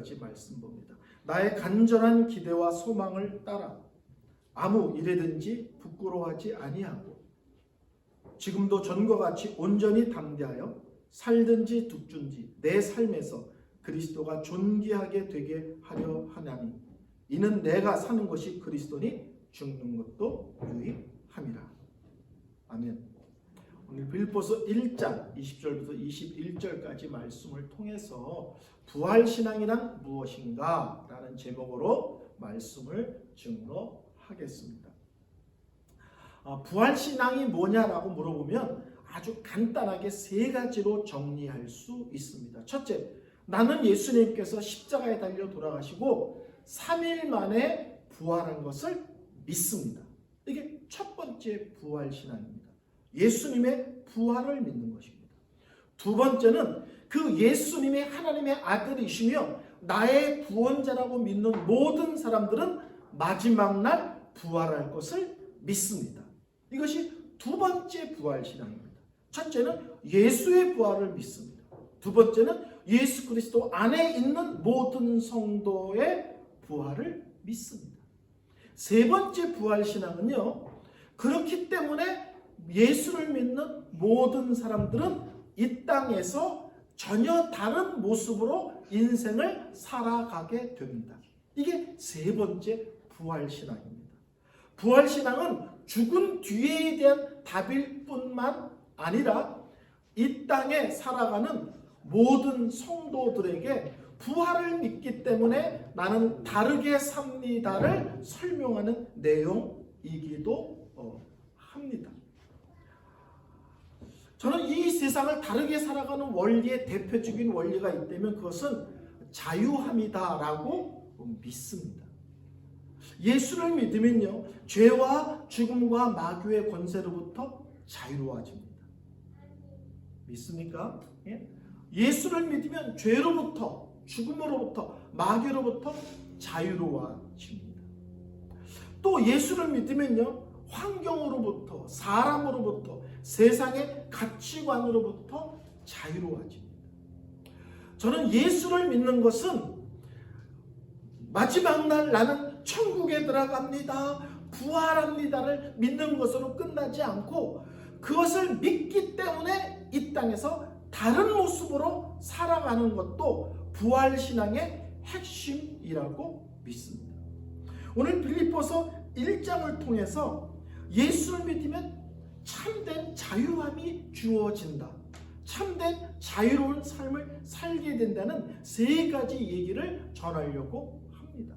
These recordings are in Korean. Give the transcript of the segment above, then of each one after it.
10절까지 말씀 봅니다. 나의 간절한 기대와 소망을 따라 아무 일에든지 부끄러워하지 아니하고 지금도 전과 같이 온전히 담대하여 살든지 죽든지 내 삶에서 그리스도가 존귀하게 되게 하려 하나니 이는 내가 사는 것이 그리스도니 죽는 것도 유익함이라. 아멘. 오늘 빌립보서 1장 20절부터 21절까지 말씀을 통해서 부활신앙이란 무엇인가? 라는 제목으로 말씀을 증거하겠습니다. 부활신앙이 뭐냐라고 물어보면 아주 간단하게 세 가지로 정리할 수 있습니다. 첫째, 나는 예수님께서 십자가에 달려 돌아가시고 3일 만에 부활한 것을 믿습니다. 이게 첫 번째 부활신앙입니다. 예수님의 부활을 믿는 것입니다. 두 번째는 그 예수님이 하나님의 아들이시며 나의 구원자라고 믿는 모든 사람들은 마지막 날 부활할 것을 믿습니다. 이것이 두 번째 부활신앙입니다. 첫째는 예수의 부활을 믿습니다. 두 번째는 예수 그리스도 안에 있는 모든 성도의 부활을 믿습니다. 세 번째 부활신앙은요, 그렇기 때문에 예수를 믿는 모든 사람들은 이 땅에서 전혀 다른 모습으로 인생을 살아가게 됩니다. 이게 세 번째 부활신앙입니다. 부활신앙은 죽은 뒤에 대한 답일 뿐만 아니라 이 땅에 살아가는 모든 성도들에게 부활을 믿기 때문에 나는 다르게 삽니다를 설명하는 내용이기도 합니다. 저는 이 세상을 다르게 살아가는 원리의 대표적인 원리가 있다면 그것은 자유함이다라고 믿습니다. 예수를 믿으면요, 죄와 죽음과 마귀의 권세로부터 자유로워집니다. 믿습니까? 예수를 믿으면 죄로부터, 죽음으로부터, 마귀로부터 자유로워집니다. 또 예수를 믿으면요, 환경으로부터, 사람으로부터, 세상의 가치관으로부터 자유로워집니다. 저는 예수를 믿는 것은 마지막 날 나는 천국에 들어갑니다, 부활합니다를 믿는 것으로 끝나지 않고 그것을 믿기 때문에 이 땅에서 다른 모습으로 살아가는 것도 부활신앙의 핵심이라고 믿습니다. 오늘 빌립보서 1장을 통해서 예수를 믿으면 참된 자유함이 주어진다, 참된 자유로운 삶을 살게 된다는 세 가지 얘기를 전하려고 합니다.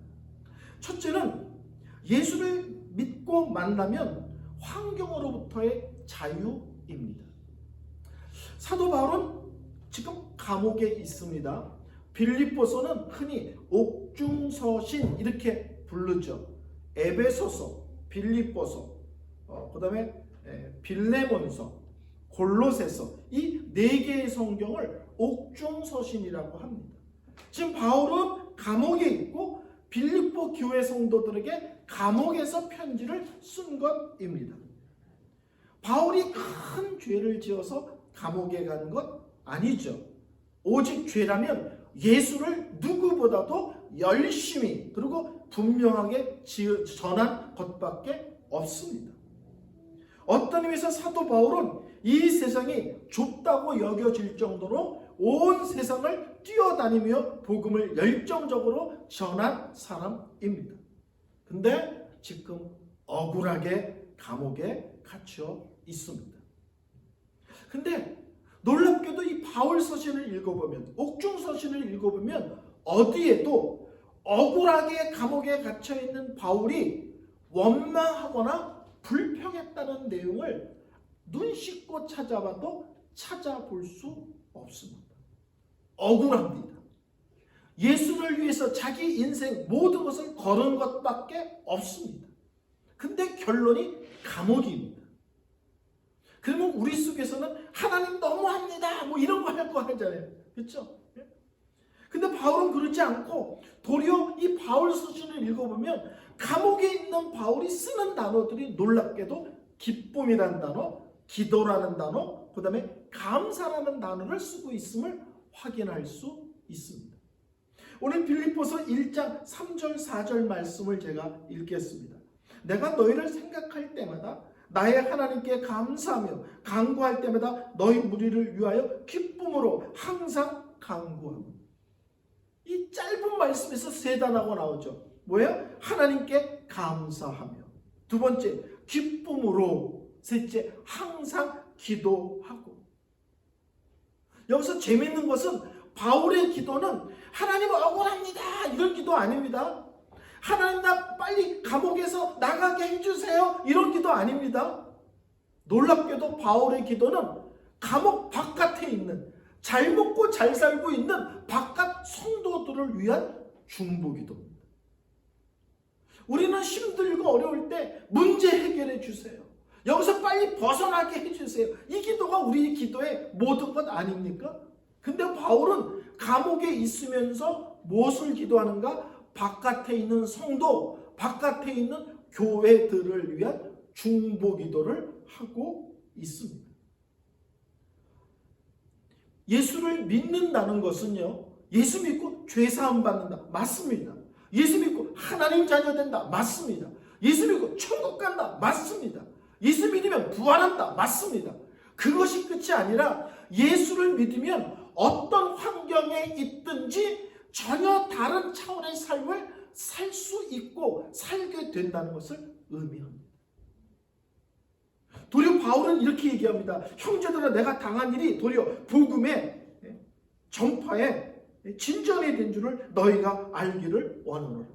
첫째는 예수를 믿고 만나면 환경으로부터의 자유입니다. 사도 바울은 지금 감옥에 있습니다. 빌립보서는 흔히 옥중서신 이렇게 부르죠. 에베소서, 빌립보서, 그 다음에 빌레몬서, 골로새서, 이 네 개의 성경을 옥중서신이라고 합니다. 지금 바울은 감옥에 있고 빌립보 교회 성도들에게 감옥에서 편지를 쓴 것입니다. 바울이 큰 죄를 지어서 감옥에 간 것 아니죠. 오직 죄라면 예수를 누구보다도 열심히 그리고 분명하게 전한 것밖에 없습니다. 어떤 의미에서 사도 바울은 이 세상이 좁다고 여겨질 정도로 온 세상을 뛰어다니며 복음을 열정적으로 전한 사람입니다. 근데 지금 억울하게 감옥에 갇혀 있습니다. 근데 놀랍게도 이 바울 서신을 읽어보면, 옥중 서신을 읽어보면 어디에도 억울하게 감옥에 갇혀 있는 바울이 원망하거나 불평했다는 내용을 눈 씻고 찾아봐도 찾아볼 수 없습니다. 억울합니다. 예수를 위해서 자기 인생 모든 것을 걸은 것밖에 없습니다. 근데 결론이 감옥입니다. 그러면 우리 속에서는 하나님 너무합니다 뭐 이런 거 할 거 하잖아요. 그렇죠? 근데 바울은 그렇지 않고 도리어 이 바울 서신을 읽어보면 감옥에 있는 바울이 쓰는 단어들이 놀랍게도 기쁨이라는 단어, 기도라는 단어, 그 다음에 감사라는 단어를 쓰고 있음을 확인할 수 있습니다. 오늘 빌립보서 1장 3절 4절 말씀을 제가 읽겠습니다. 내가 너희를 생각할 때마다 나의 하나님께 감사하며 간구할 때마다 너희 무리를 위하여 기쁨으로 항상 간구하고. 이 짧은 말씀에서 세 단어가 나오죠. 뭐예요? 하나님께 감사하며, 두 번째 기쁨으로, 셋째 항상 기도하고. 여기서 재미있는 것은 바울의 기도는 하나님 억울합니다 이런 기도 아닙니다. 하나님 나 빨리 감옥에서 나가게 해주세요 이런 기도 아닙니다. 놀랍게도 바울의 기도는 감옥 바깥에 있는, 잘 먹고 잘 살고 있는 바깥 성도들을 위한 중보기도입니다. 우리는 힘들고 어려울 때 문제 해결해 주세요, 여기서 빨리 벗어나게 해주세요, 이 기도가 우리 기도의 모든 것 아닙니까? 근데 바울은 감옥에 있으면서 무엇을 기도하는가? 바깥에 있는 성도, 바깥에 있는 교회들을 위한 중보기도를 하고 있습니다. 예수를 믿는다는 것은요, 예수 믿고 죄사함 받는다, 맞습니다. 예수 믿고 하나님 자녀 된다, 맞습니다. 예수 믿고 천국 간다, 맞습니다. 예수 믿으면 부활한다, 맞습니다. 그것이 끝이 아니라 예수를 믿으면 어떤 환경에 있든지 전혀 다른 차원의 삶을 살 수 있고 살게 된다는 것을 의미합니다. 도리어 바울은 이렇게 얘기합니다. 형제들아, 내가 당한 일이 도리어 복음의 전파에 진전이 된 줄을 너희가 알기를 원하노라.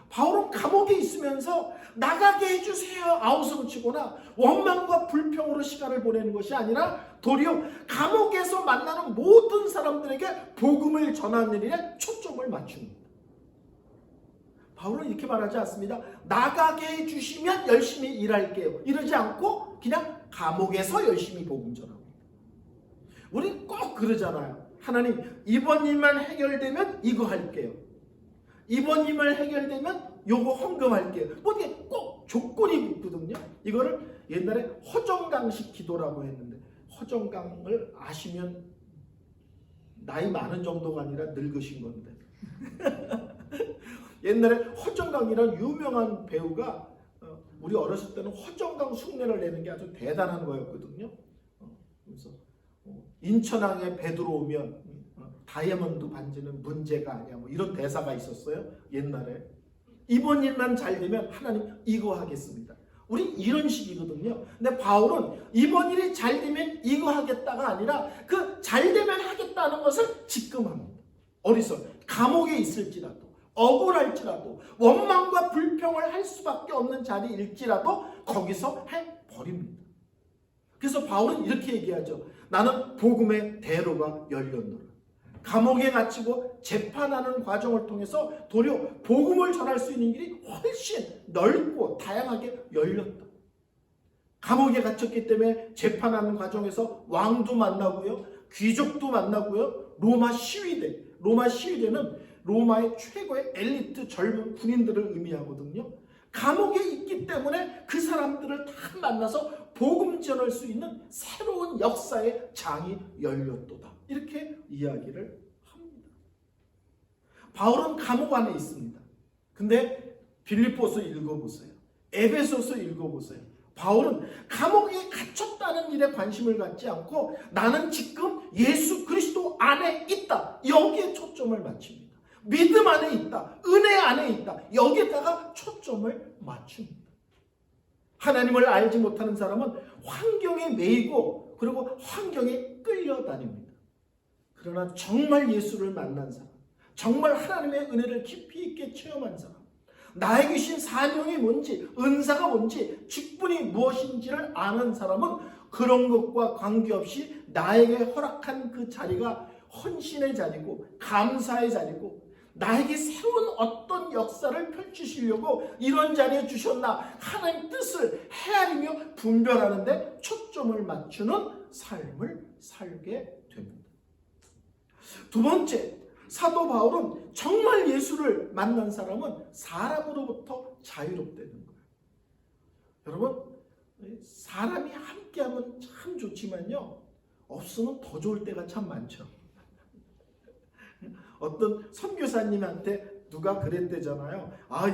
바울은 감옥에 있으면서 나가게 해주세요 아우성을 치거나 원망과 불평으로 시간을 보내는 것이 아니라 도리어 감옥에서 만나는 모든 사람들에게 복음을 전하는 일에 초점을 맞춥니다. 바울은 이렇게 말하지 않습니다. 나가게 해주시면 열심히 일할게요 이러지 않고 그냥 감옥에서 열심히 복음 전합니다. 우리 꼭 그러잖아요. 하나님 이번 일만 해결되면 이거 할게요, 이번 일만 해결되면 요거 헌금할게요. 뭐 이게 꼭 조건이 붙거든요. 이거를 옛날에 허정강식 기도라고 했는데, 허정강을 아시면 나이 많은 정도가 아니라 늙으신 건데 옛날에 허정강이라는 유명한 배우가 우리 어렸을 때는 허정강 흉내를 내는 게 아주 대단한 거였거든요. 그래서 인천항에 배 들어오면 다이아몬드 반지는 문제가 아니야, 뭐 이런 대사가 있었어요 옛날에. 이번 일만 잘 되면 하나님 이거 하겠습니다. 우리 이런 식이거든요. 근데 바울은 이번 일이 잘 되면 이거 하겠다가 아니라 그 잘 되면 하겠다는 것을 직감합니다. 어디서 감옥에 있을지라도, 억울할지라도, 원망과 불평을 할 수밖에 없는 자리일지라도 거기서 해버립니다. 그래서 바울은 이렇게 얘기하죠. 나는 복음의 대로가 열렸노라. 감옥에 갇히고 재판하는 과정을 통해서 도리어 복음을 전할 수 있는 길이 훨씬 넓고 다양하게 열렸다. 감옥에 갇혔기 때문에 재판하는 과정에서 왕도 만나고요, 귀족도 만나고요, 로마 시위대는 로마의 최고의 엘리트 젊은 군인들을 의미하거든요. 감옥에 있기 때문에 그 사람들을 다 만나서 복음 전할 수 있는 새로운 역사의 장이 열렸도다, 이렇게 이야기를 합니다. 바울은 감옥 안에 있습니다. 근데 빌립보서 읽어보세요, 에베소서 읽어보세요. 바울은 감옥에 갇혔다는 일에 관심을 갖지 않고 나는 지금 예수 그리스도 안에 있다, 여기에 초점을 맞춥니다. 믿음 안에 있다, 은혜 안에 있다, 여기에다가 초점을 맞춥니다. 하나님을 알지 못하는 사람은 환경에 매이고 그리고 환경에 끌려다닙니다. 그러나 정말 예수를 만난 사람, 정말 하나님의 은혜를 깊이 있게 체험한 사람, 나에게 주신 사명이 뭔지, 은사가 뭔지, 직분이 무엇인지를 아는 사람은 그런 것과 관계없이 나에게 허락한 그 자리가 헌신의 자리고 감사의 자리고, 나에게 새로운 어떤 역사를 펼치시려고 이런 자리에 주셨나 하나님 뜻을 헤아리며 분별하는데 초점을 맞추는 삶을 살게 됩니다. 두 번째, 사도 바울은 정말 예수를 만난 사람은 사람으로부터 자유롭다는 거예요. 여러분, 사람이 함께하면 참 좋지만요, 없으면 더 좋을 때가 참 많죠. 어떤 선교사님한테 누가 그랬대잖아요.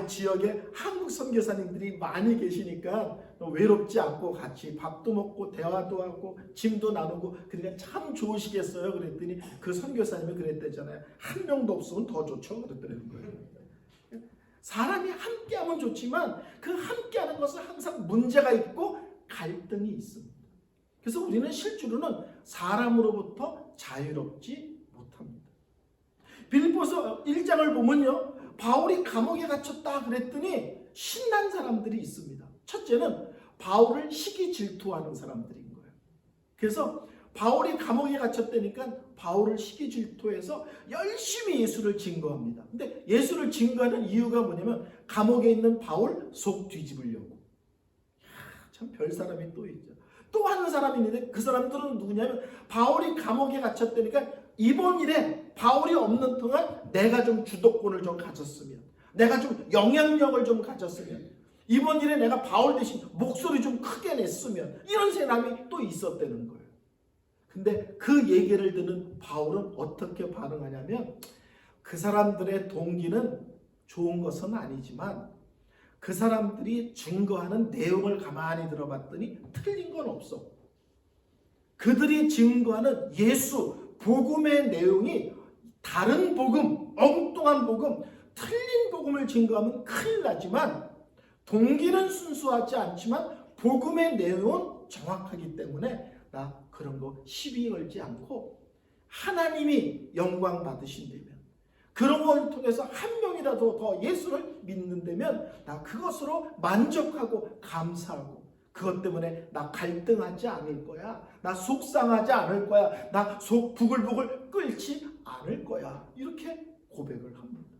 지역에 한국 선교사님들이 많이 계시니까 외롭지 않고 같이 밥도 먹고 대화도 하고 짐도 나누고 그러니까 참 좋으시겠어요. 그랬더니 그 선교사님이 그랬대잖아요. 한 명도 없으면 더 좋죠. 그랬더라는 거예요. 사람이 함께하면 좋지만 그 함께하는 것은 항상 문제가 있고 갈등이 있습니다. 그래서 우리는 실제로는 사람으로부터 자유롭지 못합니다. 빌립보서 1장을 보면요, 바울이 감옥에 갇혔다 그랬더니 신난 사람들이 있습니다. 첫째는 바울을 시기 질투하는 사람들인 거예요. 그래서 바울이 감옥에 갇혔다니까 바울을 시기 질투해서 열심히 예수를 증거합니다. 근데 예수를 증거하는 이유가 뭐냐면 감옥에 있는 바울 속 뒤집으려고. 참 별 사람이 또 있죠. 또 하는 사람이 있는데 그 사람들은 누구냐면 바울이 감옥에 갇혔다니까 이번 일에 바울이 없는 동안 내가 좀 주도권을 좀 가졌으면, 내가 좀 영향력을 좀 가졌으면, 이번 일에 내가 바울 대신 목소리 좀 크게 냈으면, 이런 사람이 또 있었다는 거예요. 근데 그 얘기를 듣는 바울은 어떻게 반응하냐면 그 사람들의 동기는 좋은 것은 아니지만 그 사람들이 증거하는 내용을 가만히 들어봤더니 틀린 건 없어. 그들이 증거하는 예수, 복음의 내용이 다른 복음, 엉뚱한 복음, 틀린 복음을 증거하면 큰일 나지만 동기는 순수하지 않지만 복음의 내용은 정확하기 때문에 나 그런 거 시비 걸지 않고 하나님이 영광 받으신다면, 그런 걸 통해서 한 명이라도 더 예수를 믿는다면 나 그것으로 만족하고 감사하고, 그것 때문에 나 갈등하지 않을 거야, 나 속상하지 않을 거야, 나 속 부글부글 끓지 않을 거야, 이렇게 고백을 합니다.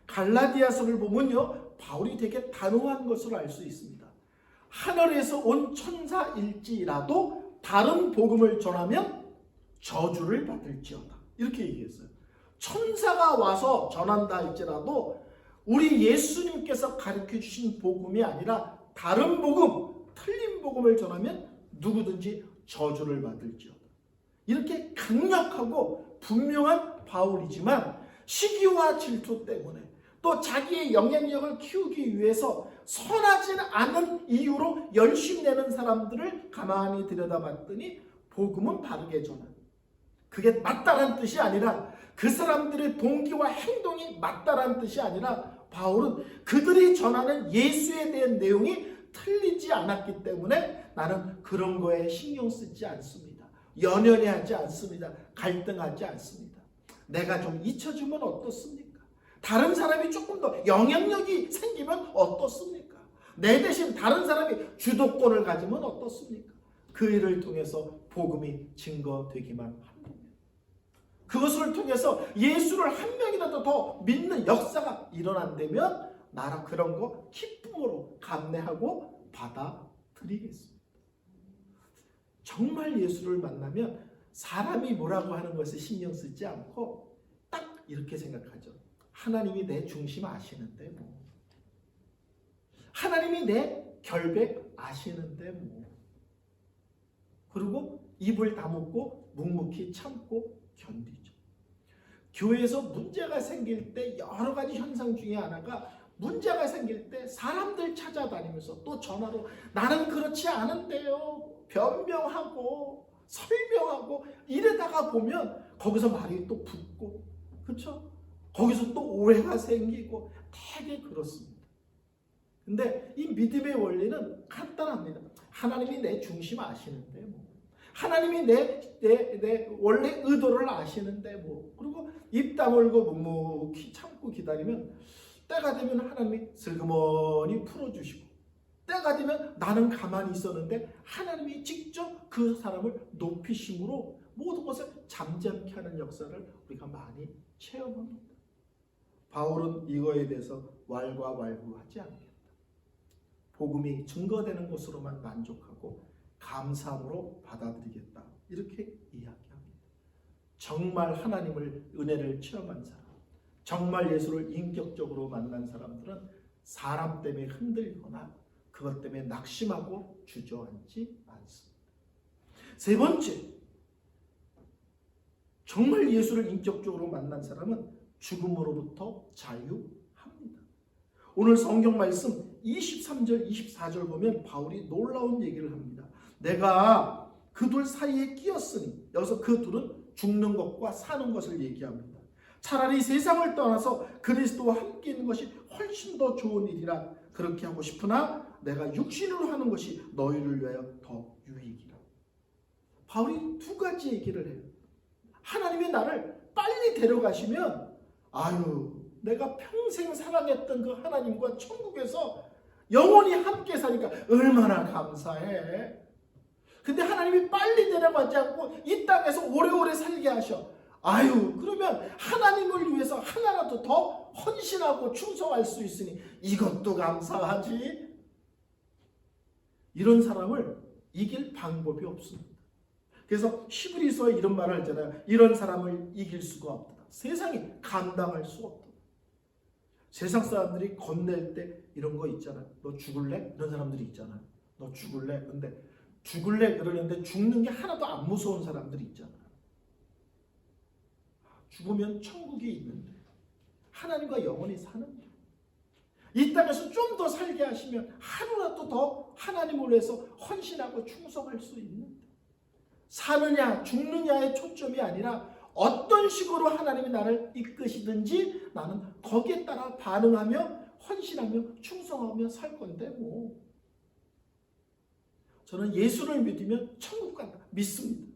갈라디아서를 보면요, 바울이 되게 단호한 것으로 알 수 있습니다. 하늘에서 온 천사일지라도 다른 복음을 전하면 저주를 받을지어다, 이렇게 얘기했어요. 천사가 와서 전한다 할지라도 우리 예수님께서 가르쳐 주신 복음이 아니라 다른 복음, 틀린 복음을 전하면 누구든지 저주를 받을지어다. 이렇게 강력하고 분명한 바울이지만 시기와 질투 때문에 또 자기의 영향력을 키우기 위해서 선하지 않은 이유로 열심히 내는 사람들을 가만히 들여다봤더니 복음은 바르게 전하는, 그게 맞다는 뜻이 아니라, 그 사람들의 동기와 행동이 맞다는 뜻이 아니라 바울은 그들이 전하는 예수에 대한 내용이 틀리지 않았기 때문에 나는 그런 거에 신경 쓰지 않습니다. 연연해 하지 않습니다. 갈등하지 않습니다. 내가 좀 잊혀주면 어떻습니까? 다른 사람이 조금 더 영향력이 생기면 어떻습니까? 내 대신 다른 사람이 주도권을 가지면 어떻습니까? 그 일을 통해서 복음이 증거되기만 합니다. 그것을 통해서 예수를 한 명이라도 더 믿는 역사가 일어난다면 나라 그런 거 기쁨으로 감내하고 받아들이겠습니다. 정말 예수를 만나면 사람이 뭐라고 하는 것에 신경 쓰지 않고 딱 이렇게 생각하죠. 하나님이 내 중심 아시는데 뭐, 하나님이 내 결백 아시는데 뭐, 그리고 입을 다물고 묵묵히 참고 견디죠. 교회에서 문제가 생길 때 여러 가지 현상 중에 하나가, 문제가 생길 때 사람들 찾아다니면서 또 전화로 나는 그렇지 않은데요, 변명하고 설명하고 이러다가 보면 거기서 말이 또 붙고, 그렇죠? 거기서 또 오해가 생기고 되게 그렇습니다. 근데 이 믿음의 원리는 간단합니다. 하나님이 내 중심 아시는데 뭐, 하나님이 내 원래 의도를 아시는데 뭐, 그리고 입 다물고 묵묵히 참고 기다리면 때가 되면 하나님이 슬그머니 풀어주시고, 때가 되면 나는 가만히 있었는데 하나님이 직접 그 사람을 높이심으로 모든 것을 잠잠케 하는 역사를 우리가 많이 체험합니다. 바울은 이거에 대해서 왈가왈부하지 않겠다. 복음이 증거되는 것으로만 만족하고 감사함으로 받아들이겠다, 이렇게 이야기합니다. 정말 하나님을, 은혜를 체험한 사람, 정말 예수를 인격적으로 만난 사람들은 사람 때문에 흔들거나 그것 때문에 낙심하고 주저앉지 않습니다. 세 번째, 정말 예수를 인격적으로 만난 사람은 죽음으로부터 자유합니다. 오늘 성경 말씀 23절 24절 보면 바울이 놀라운 얘기를 합니다. 내가 그 둘 사이에 끼었으니, 여기서 그 둘은 죽는 것과 사는 것을 얘기합니다. 차라리 세상을 떠나서 그리스도와 함께 있는 것이 훨씬 더 좋은 일이라 그렇게 하고 싶으나 내가 육신으로 하는 것이 너희를 위하여 더 유익이라. 바울이 두 가지 얘기를 해요. 하나님이 나를 빨리 데려가시면 내가 평생 사랑했던 그 하나님과 천국에서 영원히 함께 사니까 얼마나 감사해. 근데 하나님이 빨리 데려가지 않고 이 땅에서 오래오래 살게 하셔. 그러면 하나님을 위해서 하나라도 더 헌신하고 충성할 수 있으니 이것도 감사하지. 이런 사람을 이길 방법이 없습니다. 그래서 히브리서에 이런 말을 하잖아요. 이런 사람을 이길 수가 없다. 세상이 감당할 수 없다. 세상 사람들이 건넬 때 이런 거 있잖아요. 너 죽을래? 이런 사람들이 있잖아요. 너 죽을래? 근데 죽을래? 그러는데 죽는 게 하나도 안 무서운 사람들이 있잖아요. 죽으면 천국이 있는데 하나님과 영원히 사는데 이 땅에서 좀 더 살게 하시면 하루라도 더 하나님을 위해서 헌신하고 충성할 수 있는데 사느냐 죽느냐의 초점이 아니라 어떤 식으로 하나님이 나를 이끄시든지 나는 거기에 따라 반응하며 헌신하며 충성하며 살 건데 뭐. 저는 예수를 믿으면 천국 간다 믿습니다.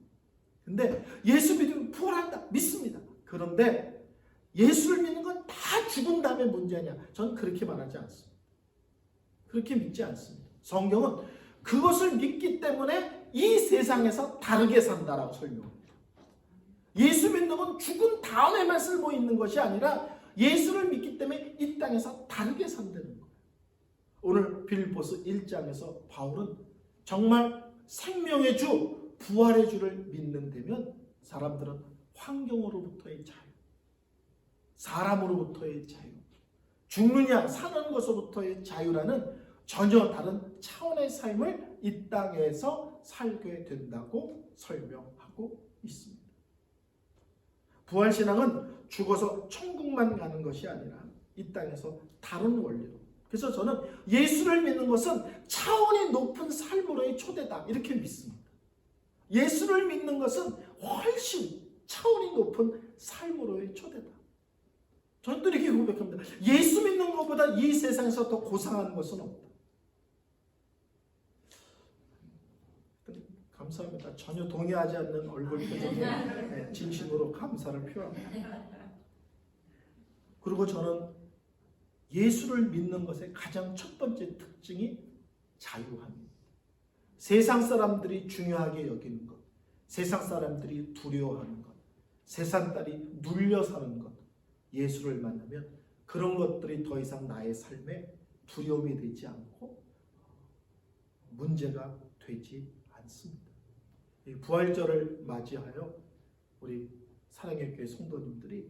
근데 예수 믿으면 부활한다 믿습니다. 그런데 예수를 믿는 건 다 죽은 다음에 문제냐? 저는 그렇게 말하지 않습니다. 그렇게 믿지 않습니다. 성경은 그것을 믿기 때문에 이 세상에서 다르게 산다라고 설명합니다. 예수 믿는 건 죽은 다음에만 쓸모 있는 것이 아니라 예수를 믿기 때문에 이 땅에서 다르게 산다는 거예요. 오늘 빌립보서 1장에서 바울은 정말 생명의 주, 부활의 주를 믿는 데면 사람들은 환경으로부터의 자유, 사람으로부터의 자유, 죽느냐 사는 것으로부터의 자유라는 전혀 다른 차원의 삶을 이 땅에서 살게 된다고 설명하고 있습니다. 부활신앙은 죽어서 천국만 가는 것이 아니라 이 땅에서 다른 원리로, 그래서 저는 예수를 믿는 것은 차원이 높은 삶으로의 초대다 이렇게 믿습니다. 예수를 믿는 것은 훨씬 차원이 높은 삶으로의 초대다. 저는 또 이렇게 고백합니다. 예수 믿는 것보다 이 세상에서 더 고상한 것은 없다. 감사합니다. 전혀 동의하지 않는 얼굴 표정에 진심으로 감사를 표합니다. 그리고 저는 예수를 믿는 것의 가장 첫 번째 특징이 자유함입니다. 세상 사람들이 중요하게 여기는 것, 세상 사람들이 두려워하는 것, 세상 딸이 눌려 사는 것, 예수를 만나면 그런 것들이 더 이상 나의 삶에 두려움이 되지 않고 문제가 되지 않습니다. 이 부활절을 맞이하여 우리 사랑의 교회 성도님들이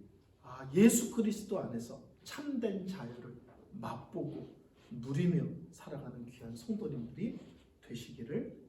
예수 그리스도 안에서 참된 자유를 맛보고 누리며 살아가는 귀한 성도님들이 되시기를